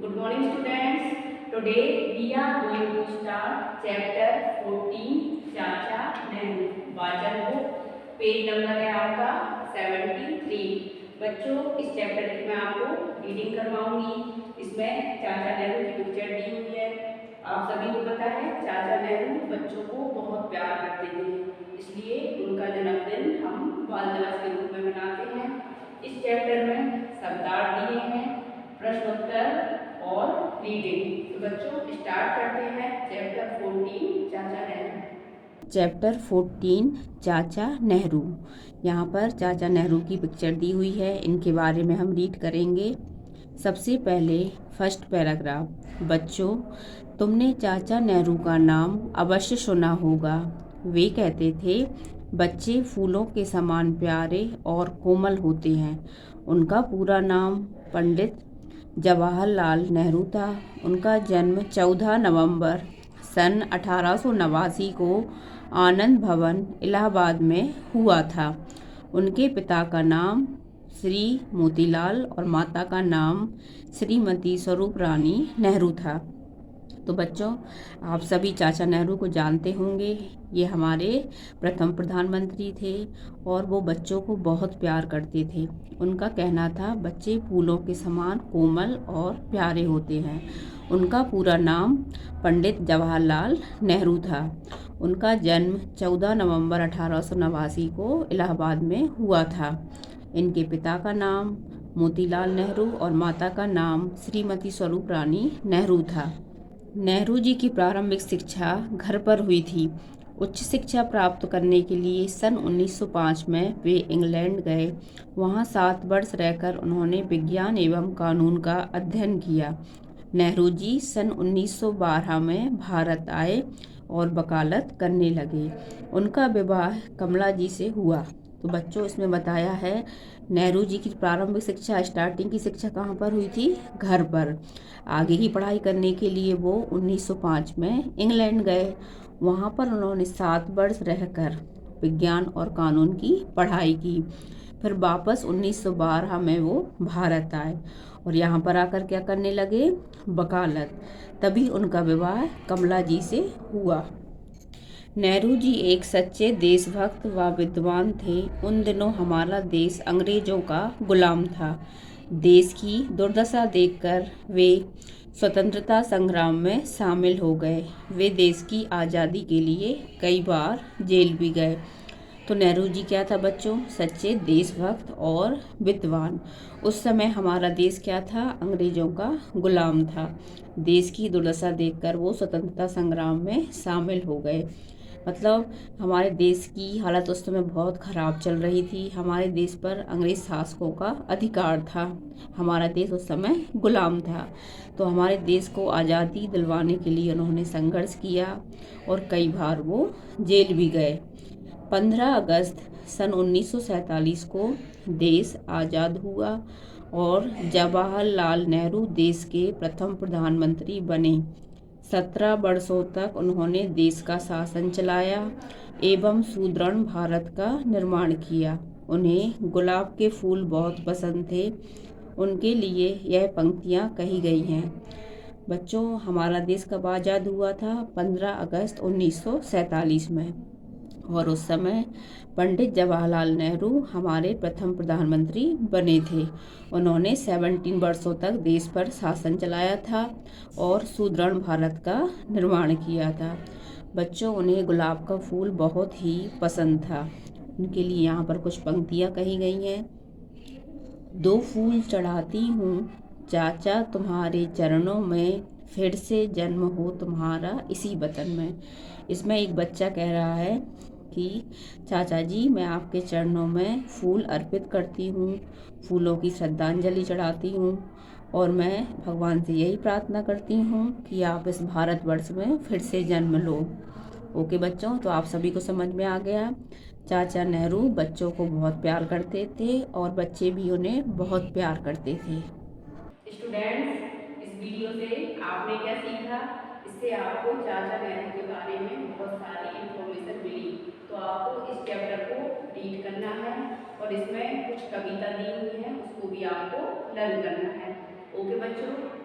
Good morning students. Today we are going to start chapter 14 चाचा नेहरू वाचन book. Page number है आपका 73। बच्चों इस चैप्टर की मैं आपको रीडिंग करवाऊंगी। इसमें चाचा नेहरू की पिक्चर दी हुई है। आप सभी को पता है चाचा नेहरू बच्चों को बहुत प्यार करते थे, इसलिए उनका जन्मदिन हम बाल दिवस के रूप में मनाते हैं। इस चैप्टर में शब्दार्थ दिए हैं, प्रश्नोत्तर और रीडिंग। तो बच्चों स्टार्ट करते हैं चैप्टर 14 चाचा नेहरू। चैप्टर 14 चाचा नेहरू। यहाँ पर चाचा नेहरू की पिक्चर दी हुई है, इनके बारे में हम रीड करेंगे। सबसे पहले फर्स्ट पैराग्राफ। बच्चों, तुमने चाचा नेहरू का नाम अवश्य सुना होगा। वे कहते थे बच्चे फूलों के समान प्यारे और कोमल होते हैं। उनका पूरा नाम पंडित जवाहरलाल नेहरू था। उनका जन्म 14 नवंबर सन 1889 को आनंद भवन इलाहाबाद में हुआ था। उनके पिता का नाम श्री मोतीलाल और माता का नाम श्रीमती स्वरूप रानी नेहरू था। तो बच्चों, आप सभी चाचा नेहरू को जानते होंगे। ये हमारे प्रथम प्रधानमंत्री थे और वो बच्चों को बहुत प्यार करते थे। उनका कहना था बच्चे फूलों के समान कोमल और प्यारे होते हैं। उनका पूरा नाम पंडित जवाहरलाल नेहरू था। उनका जन्म 14 नवंबर 1889 को इलाहाबाद में हुआ था। इनके पिता का नाम मोतीलाल नेहरू और माता का नाम श्रीमती स्वरूप रानी नेहरू था। नेहरू जी की प्रारंभिक शिक्षा घर पर हुई थी। उच्च शिक्षा प्राप्त करने के लिए सन 1905 में वे इंग्लैंड गए। वहां 7 वर्ष रहकर उन्होंने विज्ञान एवं कानून का अध्ययन किया। नेहरू जी सन 1912 में भारत आए और वकालत करने लगे। उनका विवाह कमला जी से हुआ। तो बच्चों, इसमें बताया है नेहरू जी की प्रारंभिक शिक्षा, स्टार्टिंग की शिक्षा कहाँ पर हुई थी? घर पर। आगे की पढ़ाई करने के लिए वो 1905 में इंग्लैंड गए। वहाँ पर उन्होंने 7 वर्ष रहकर विज्ञान और कानून की पढ़ाई की। फिर वापस 1912 में वो भारत आए और यहाँ पर आकर क्या करने लगे? वकालत। तभी उनका विवाह कमला जी से हुआ। नेहरू जी एक सच्चे देशभक्त व विद्वान थे। उन दिनों हमारा देश अंग्रेजों का गुलाम था। देश की दुर्दशा देखकर वे स्वतंत्रता संग्राम में शामिल हो गए। वे देश की आज़ादी के लिए कई बार जेल भी गए। तो नेहरू जी क्या था बच्चों? सच्चे देशभक्त और विद्वान। उस समय हमारा देश क्या था? अंग्रेजों का गुलाम था। देश की दुर्दशा देखकर वो स्वतंत्रता संग्राम में शामिल हो गए। मतलब हमारे देश की हालत उस समय बहुत ख़राब चल रही थी। हमारे देश पर अंग्रेज शासकों का अधिकार था। हमारा देश उस समय गुलाम था। तो हमारे देश को आज़ादी दिलवाने के लिए उन्होंने संघर्ष किया और कई बार वो जेल भी गए। 15 अगस्त सन 1947 को देश आज़ाद हुआ और जवाहरलाल नेहरू देश के प्रथम प्रधानमंत्री बने। 17 वर्षों तक उन्होंने देश का शासन चलाया एवं सुदृढ़ भारत का निर्माण किया। उन्हें गुलाब के फूल बहुत पसंद थे। उनके लिए यह पंक्तियाँ कही गई हैं। बच्चों, हमारा देश कब आज़ाद हुआ था? 15 अगस्त 1947 में। और उस समय पंडित जवाहरलाल नेहरू हमारे प्रथम प्रधानमंत्री बने थे। उन्होंने 17 वर्षों तक देश पर शासन चलाया था और सुदृढ़ भारत का निर्माण किया था। बच्चों, उन्हें गुलाब का फूल बहुत ही पसंद था। उनके लिए यहाँ पर कुछ पंक्तियाँ कही गई हैं। 2 फूल चढ़ाती हूँ चाचा तुम्हारे चरणों में, फिर से जन्म हो तुम्हारा इसी वतन में। इसमें एक बच्चा कह रहा है कि चाचा जी, मैं आपके चरणों में फूल अर्पित करती हूँ, फूलों की श्रद्धांजलि चढ़ाती हूँ और मैं भगवान से यही प्रार्थना करती हूँ कि आप इस भारतवर्ष में फिर से जन्म लो। ओके बच्चों, तो आप सभी को समझ में आ गया। चाचा नेहरू बच्चों को बहुत प्यार करते थे और बच्चे भी उन्हें बहुत प्यार करते थे। स्टूडेंट्स, इस वीडियो से आपने क्या सीखा? इससे आपको चाचा नेहरू के बारे में बहुत सारी इंफॉर्मेशन मिली। तो आपको इस चैप्टर को रीड करना है और इसमें कुछ कविता दी हुई है, उसको भी आपको लर्न करना है। ओके बच्चों।